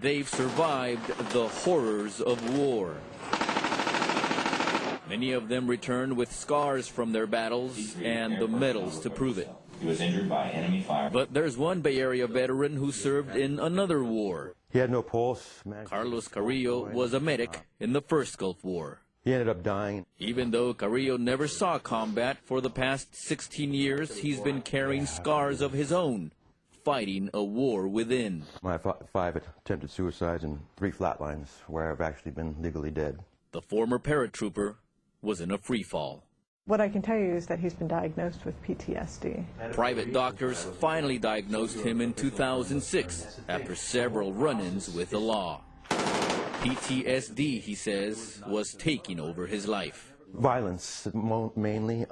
They've survived the horrors of war. Many of them returned with scars from their battles and the medals to prove it. He was injured by enemy fire. But there's one Bay Area veteran who served in another war. He had no pulse. Carlos Carrillo was a medic in the first Gulf War. He ended up dying. Even though Carrillo never saw combat, for the past 16 years, he's been carrying scars of his own, fighting a war within. I fought 5 attempted suicides and 3 flatlines where I've actually been legally dead. The former paratrooper was in a free fall. What I can tell you is that he's been diagnosed with PTSD. Private doctors finally diagnosed him in 2006 after several run-ins with the law. PTSD, he says, was taking over his life. Violence, mainly,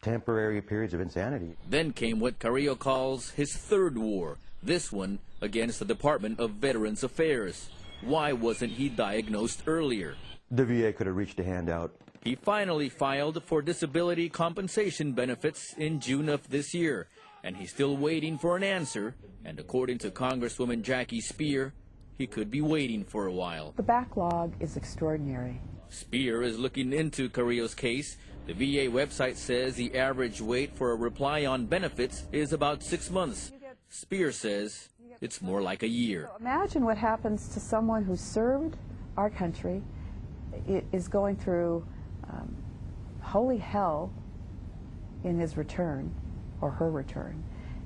temporary periods of insanity. Then came what Carrillo calls his third war, this one against the Department of Veterans Affairs. Why wasn't he diagnosed earlier? The VA could have reached a hand out. He finally filed for disability compensation benefits in June of this year, and he's still waiting for an answer. And according to Congresswoman Jackie Speer, he could be waiting for a while. The backlog is extraordinary. Speer is looking into Carrillo's case. The VA website says the average wait for a reply on benefits is about 6 months. Speer says it's more like a year. Imagine what happens to someone who served our country, is going through holy hell in his return, or her return,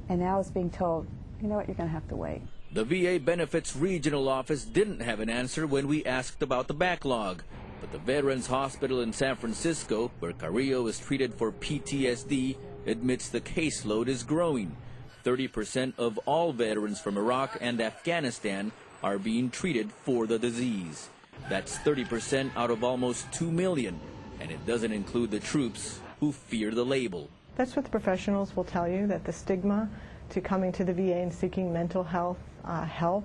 and now is being told, you know what, you're going to have to wait. The VA Benefits Regional Office didn't have an answer when we asked about the backlog, but the Veterans Hospital in San Francisco, where Carrillo is treated for PTSD, admits the caseload is growing. 30% of all veterans from Iraq and Afghanistan are being treated for the disease. That's 30% out of almost 2 million, and it doesn't include the troops who fear the label. That's what the professionals will tell you, that the stigma to coming to the VA and seeking mental health help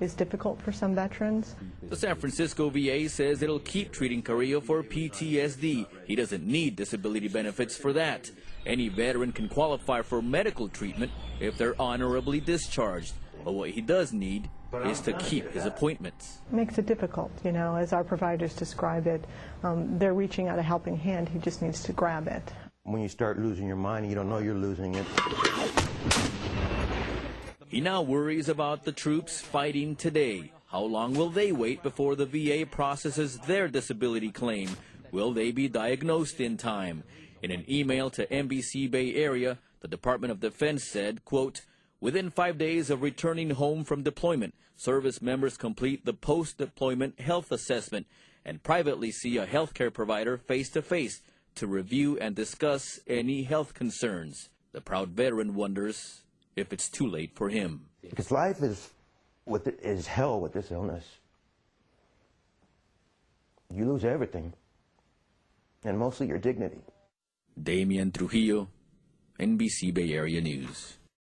is difficult for some veterans. The San Francisco VA says it'll keep treating Carrillo for PTSD. He doesn't need disability benefits for that. Any veteran can qualify for medical treatment if they're honorably discharged. But what he does need is to keep his appointments. Makes it difficult, you know, as our providers describe it. They're reaching out a helping hand. He just needs to grab it. When you start losing your mind, you don't know you're losing it. He now worries about the troops fighting today. How long will they wait before the VA processes their disability claim? Will they be diagnosed in time? In an email to NBC Bay Area, the Department of Defense said, quote, within 5 days of returning home from deployment, service members complete the post-deployment health assessment and privately see a healthcare provider face-to-face to review and discuss any health concerns. The proud veteran wonders if it's too late for him. Because life is hell with this illness. You lose everything, and mostly your dignity. Damian Trujillo, NBC Bay Area News.